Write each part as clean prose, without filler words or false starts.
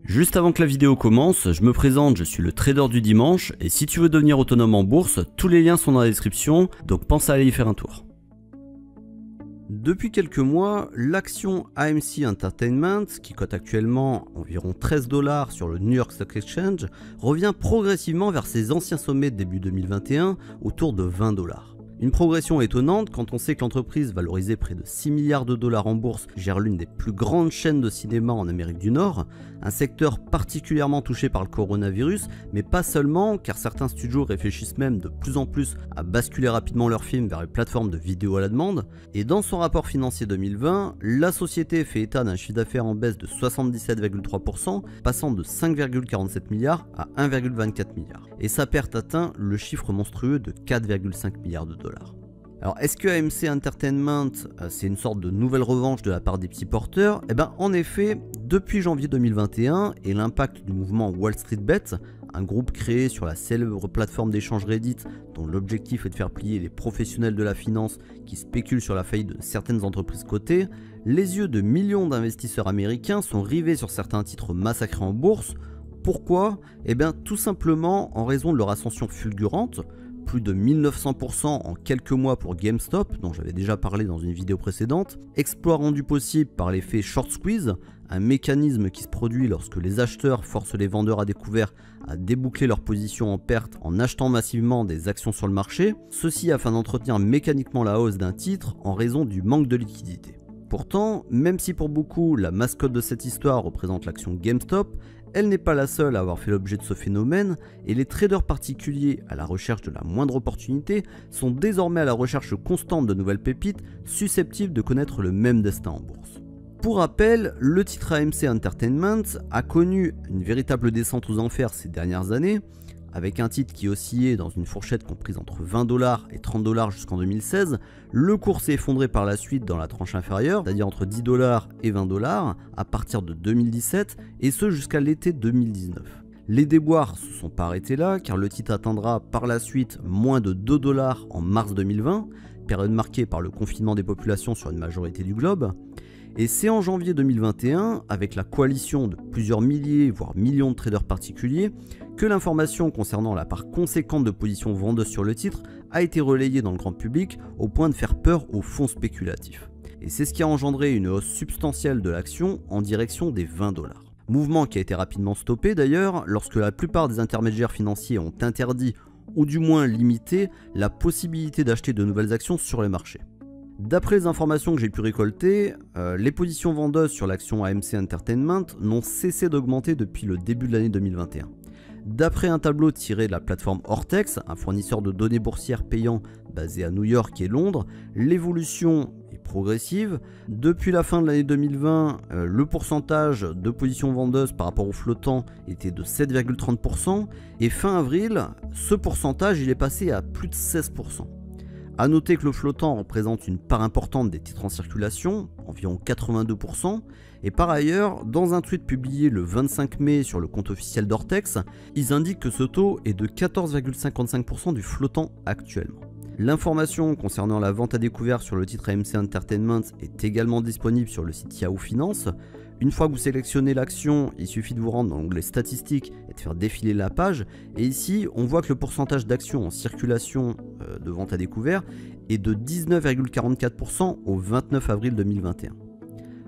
Juste avant que la vidéo commence, je me présente, je suis le trader du dimanche et si tu veux devenir autonome en bourse, tous les liens sont dans la description, donc pense à aller y faire un tour. Depuis quelques mois, l'action AMC Entertainment, qui cote actuellement environ 13 $ sur le New York Stock Exchange, revient progressivement vers ses anciens sommets de début 2021 autour de 20 $. Une progression étonnante quand on sait que l'entreprise, valorisée près de 6 milliards de dollars en bourse, gère l'une des plus grandes chaînes de cinéma en Amérique du Nord, un secteur particulièrement touché par le coronavirus, mais pas seulement, car certains studios réfléchissent même de plus en plus à basculer rapidement leurs films vers les plateformes de vidéo à la demande. Et dans son rapport financier 2020, la société fait état d'un chiffre d'affaires en baisse de 77,3%, passant de 5,47 milliards à 1,24 milliard. Et sa perte atteint le chiffre monstrueux de 4,5 milliards de dollars. Alors est-ce que AMC Entertainment c'est une sorte de nouvelle revanche de la part des petits porteurs? Eh bien en effet, depuis janvier 2021 et l'impact du mouvement Wall Street Bet, un groupe créé sur la célèbre plateforme d'échange Reddit dont l'objectif est de faire plier les professionnels de la finance qui spéculent sur la faillite de certaines entreprises cotées, les yeux de millions d'investisseurs américains sont rivés sur certains titres massacrés en bourse. Pourquoi? Eh bien tout simplement en raison de leur ascension fulgurante, plus de 1900% en quelques mois pour GameStop, dont j'avais déjà parlé dans une vidéo précédente, exploit rendu possible par l'effet short squeeze, un mécanisme qui se produit lorsque les acheteurs forcent les vendeurs à découvert à déboucler leur position en perte en achetant massivement des actions sur le marché, ceci afin d'entretenir mécaniquement la hausse d'un titre en raison du manque de liquidité. Pourtant, même si pour beaucoup la mascotte de cette histoire représente l'action GameStop, elle n'est pas la seule à avoir fait l'objet de ce phénomène et les traders particuliers à la recherche de la moindre opportunité sont désormais à la recherche constante de nouvelles pépites susceptibles de connaître le même destin en bourse. Pour rappel, le titre AMC Entertainment a connu une véritable descente aux enfers ces dernières années, avec un titre qui oscillait dans une fourchette comprise entre 20 $ et 30 $ jusqu'en 2016, le cours s'est effondré par la suite dans la tranche inférieure, c'est-à-dire entre 10 $ et 20 $, à partir de 2017, et ce jusqu'à l'été 2019. Les déboires se sont pas arrêtés là, car le titre atteindra par la suite moins de 2 $ en mars 2020, période marquée par le confinement des populations sur une majorité du globe. Et c'est en janvier 2021, avec la coalition de plusieurs milliers, voire millions de traders particuliers, que l'information concernant la part conséquente de positions vendeuses sur le titre a été relayée dans le grand public au point de faire peur aux fonds spéculatifs. Et c'est ce qui a engendré une hausse substantielle de l'action en direction des 20 $. Mouvement qui a été rapidement stoppé d'ailleurs lorsque la plupart des intermédiaires financiers ont interdit, ou du moins limité, la possibilité d'acheter de nouvelles actions sur les marchés. D'après les informations que j'ai pu récolter, les positions vendeuses sur l'action AMC Entertainment n'ont cessé d'augmenter depuis le début de l'année 2021. D'après un tableau tiré de la plateforme Ortex, un fournisseur de données boursières payant basé à New York et Londres, l'évolution est progressive. Depuis la fin de l'année 2020, le pourcentage de positions vendeuses par rapport au flottant était de 7,30% et fin avril, ce pourcentage il est passé à plus de 16%. A noter que le flottant représente une part importante des titres en circulation, environ 82%, et par ailleurs, dans un tweet publié le 25 mai sur le compte officiel d'Ortex, ils indiquent que ce taux est de 14,55% du flottant actuellement. L'information concernant la vente à découvert sur le titre AMC Entertainment est également disponible sur le site Yahoo Finance. Une fois que vous sélectionnez l'action, il suffit de vous rendre dans l'onglet statistiques et de faire défiler la page. Et ici, on voit que le pourcentage d'actions en circulation de vente à découvert est de 19,44% au 29 avril 2021.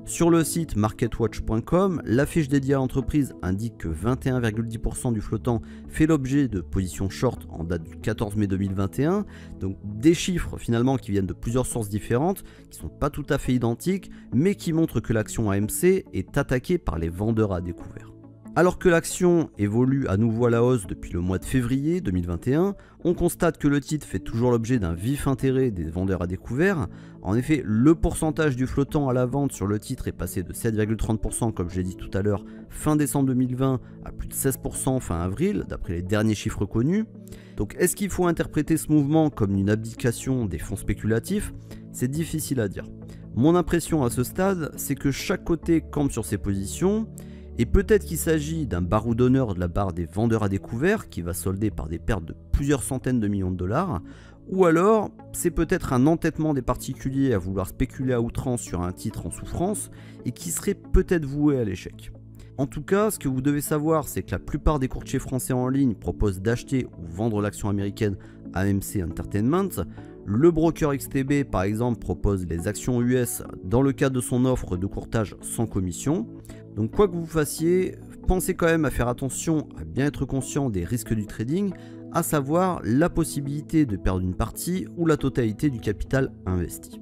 Sur le site marketwatch.com, la fiche dédiée à l'entreprise indique que 21,10% du flottant fait l'objet de positions short en date du 14 mai 2021, donc des chiffres finalement qui viennent de plusieurs sources différentes, qui ne sont pas tout à fait identiques, mais qui montrent que l'action AMC est attaquée par les vendeurs à découvert. Alors que l'action évolue à nouveau à la hausse depuis le mois de février 2021, on constate que le titre fait toujours l'objet d'un vif intérêt des vendeurs à découvert. En effet, le pourcentage du flottant à la vente sur le titre est passé de 7,30% comme j'ai dit tout à l'heure fin décembre 2020 à plus de 16% fin avril, d'après les derniers chiffres connus. Donc est-ce qu'il faut interpréter ce mouvement comme une abdication des fonds spéculatifs? C'est difficile à dire. Mon impression à ce stade, c'est que chaque côté campe sur ses positions, et peut-être qu'il s'agit d'un barreau d'honneur de la part des vendeurs à découvert qui va solder par des pertes de plusieurs centaines de millions de dollars, ou alors c'est peut-être un entêtement des particuliers à vouloir spéculer à outrance sur un titre en souffrance et qui serait peut-être voué à l'échec. En tout cas, ce que vous devez savoir, c'est que la plupart des courtiers français en ligne proposent d'acheter ou vendre l'action américaine AMC Entertainment. Le broker XTB, par exemple, propose les actions US dans le cadre de son offre de courtage sans commission. Donc quoi que vous fassiez, pensez quand même à faire attention à bien être conscient des risques du trading, à savoir la possibilité de perdre une partie ou la totalité du capital investi.